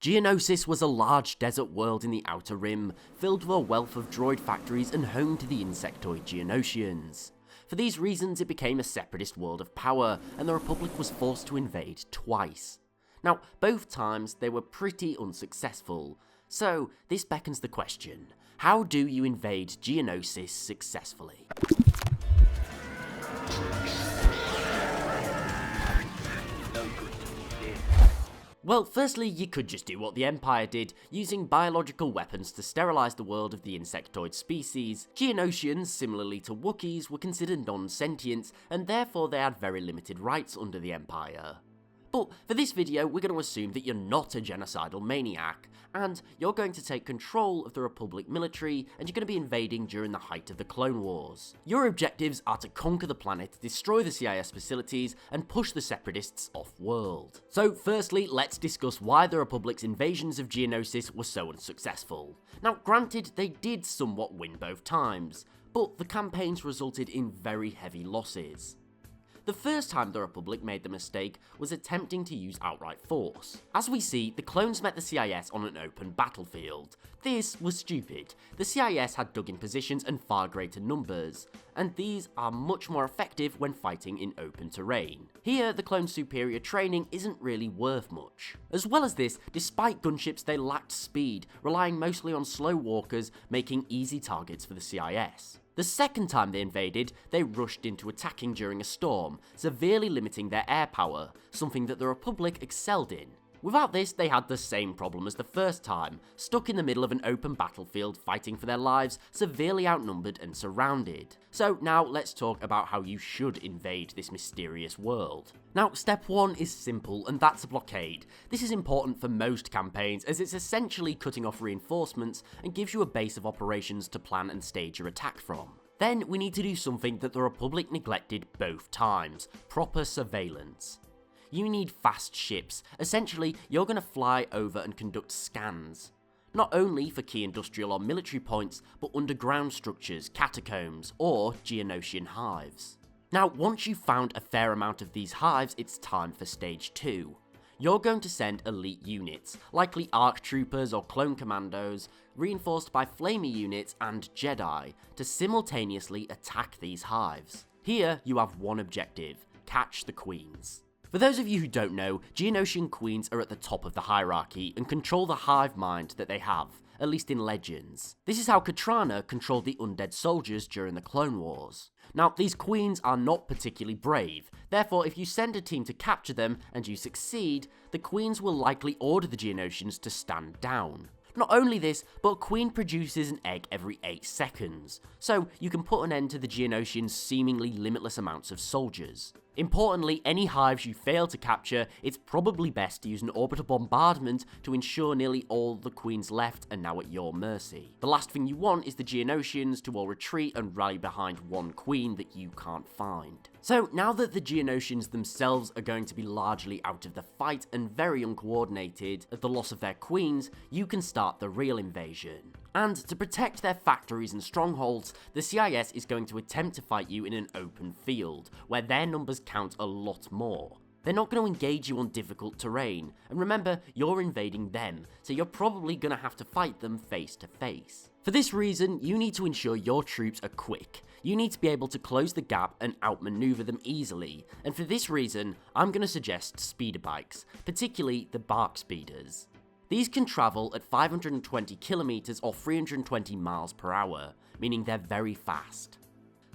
Geonosis was a large desert world in the Outer Rim, filled with a wealth of droid factories and home to the insectoid Geonosians. For these reasons, it became a separatist world of power, and the Republic was forced to invade twice. Now, both times they were pretty unsuccessful, so this beckons the question: how do you invade Geonosis successfully? Well, firstly, you could just do what the Empire did, using biological weapons to sterilise the world of the insectoid species. Geonosians, similarly to Wookiees, were considered non-sentient, and therefore they had very limited rights under the Empire. But for this video, we're going to assume that you're not a genocidal maniac, and you're going to take control of the Republic military, and you're going to be invading during the height of the Clone Wars. Your objectives are to conquer the planet, destroy the CIS facilities, and push the Separatists off-world. So firstly, let's discuss why the Republic's invasions of Geonosis were so unsuccessful. Now granted, they did somewhat win both times, but the campaigns resulted in very heavy losses. The first time the Republic made the mistake was attempting to use outright force. As we see, the clones met the CIS on an open battlefield. This was stupid. The CIS had dug in positions and far greater numbers, and these are much more effective when fighting in open terrain. Here, the clones' superior training isn't really worth much. As well as this, despite gunships, they lacked speed, relying mostly on slow walkers, making easy targets for the CIS. The second time they invaded, they rushed into attacking during a storm, severely limiting their air power, something that the Republic excelled in. Without this, they had the same problem as the first time, stuck in the middle of an open battlefield fighting for their lives, severely outnumbered and surrounded. So now let's talk about how you should invade this mysterious world. Now, step 1 is simple, and that's a blockade. This is important for most campaigns, as it's essentially cutting off reinforcements and gives you a base of operations to plan and stage your attack from. Then we need to do something that the Republic neglected both times: proper surveillance. You need fast ships. Essentially, you're going to fly over and conduct scans. Not only for key industrial or military points, but underground structures, catacombs, or Geonosian hives. Now, once you've found a fair amount of these hives, it's time for stage 2. You're going to send elite units, likely ARC troopers or clone commandos, reinforced by flamey units and Jedi, to simultaneously attack these hives. Here, you have one objective: catch the queens. For those of you who don't know, Geonosian queens are at the top of the hierarchy and control the hive mind that they have, at least in Legends. This is how Katrana controlled the undead soldiers during the Clone Wars. Now, these queens are not particularly brave, therefore if you send a team to capture them and you succeed, the queens will likely order the Geonosians to stand down. Not only this, but a queen produces an egg every 8 seconds, so you can put an end to the Geonosians' seemingly limitless amounts of soldiers. Importantly, any hives you fail to capture, it's probably best to use an orbital bombardment to ensure nearly all the queens left are now at your mercy. The last thing you want is the Geonosians to all retreat and rally behind one queen that you can't find. So now that the Geonosians themselves are going to be largely out of the fight and very uncoordinated at the loss of their queens, you can start the real invasion. And to protect their factories and strongholds, the CIS is going to attempt to fight you in an open field, where their numbers count a lot more. They're not going to engage you on difficult terrain, and remember, you're invading them, so you're probably going to have to fight them face to face. For this reason, you need to ensure your troops are quick. You need to be able to close the gap and outmaneuver them easily, and for this reason, I'm going to suggest speeder bikes, particularly the bark speeders. These can travel at 520 kilometers or 320 miles per hour, meaning they're very fast.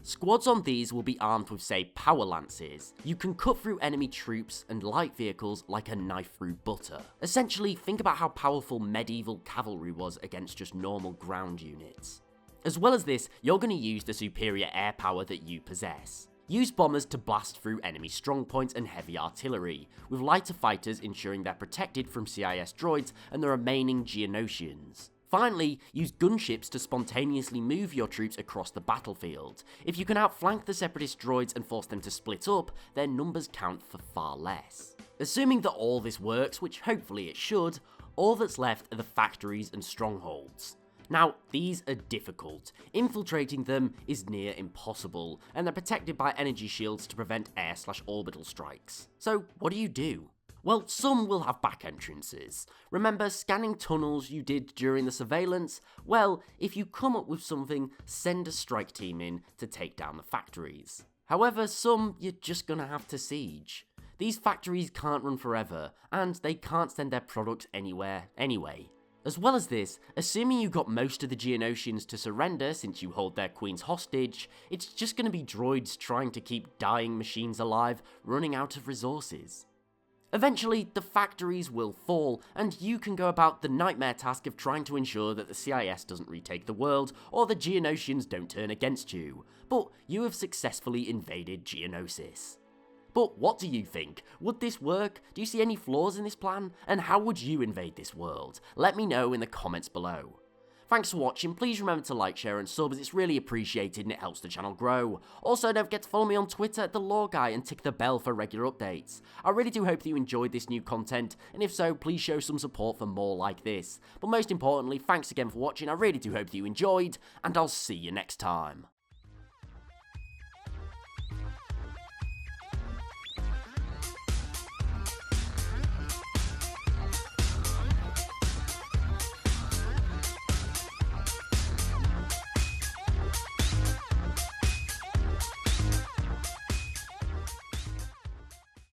Squads on these will be armed with, say, power lances. You can cut through enemy troops and light vehicles like a knife through butter. Essentially, think about how powerful medieval cavalry was against just normal ground units. As well as this, you're going to use the superior air power that you possess. Use bombers to blast through enemy strongpoints and heavy artillery, with lighter fighters ensuring they're protected from CIS droids and the remaining Geonosians. Finally, use gunships to spontaneously move your troops across the battlefield. If you can outflank the Separatist droids and force them to split up, their numbers count for far less. Assuming that all this works, which hopefully it should, all that's left are the factories and strongholds. Now, these are difficult. Infiltrating them is near impossible, and they're protected by energy shields to prevent air/orbital strikes. So, what do? Well, some will have back entrances. Remember scanning tunnels you did during the surveillance? Well, if you come up with something, send a strike team in to take down the factories. However, some you're just gonna have to siege. These factories can't run forever, and they can't send their products anywhere anyway. As well as this, assuming you got most of the Geonosians to surrender since you hold their queens hostage, it's just gonna be droids trying to keep dying machines alive, running out of resources. Eventually, the factories will fall, and you can go about the nightmare task of trying to ensure that the CIS doesn't retake the world, or the Geonosians don't turn against you. But you have successfully invaded Geonosis. But what do you think? Would this work? Do you see any flaws in this plan? And how would you invade this world? Let me know in the comments below. Thanks for watching, please remember to like, share and sub as it's really appreciated and it helps the channel grow. Also don't forget to follow me on Twitter at TheLawGuy and tick the bell for regular updates. I really do hope that you enjoyed this new content, and if so, please show some support for more like this. But most importantly, thanks again for watching, I really do hope that you enjoyed, and I'll see you next time.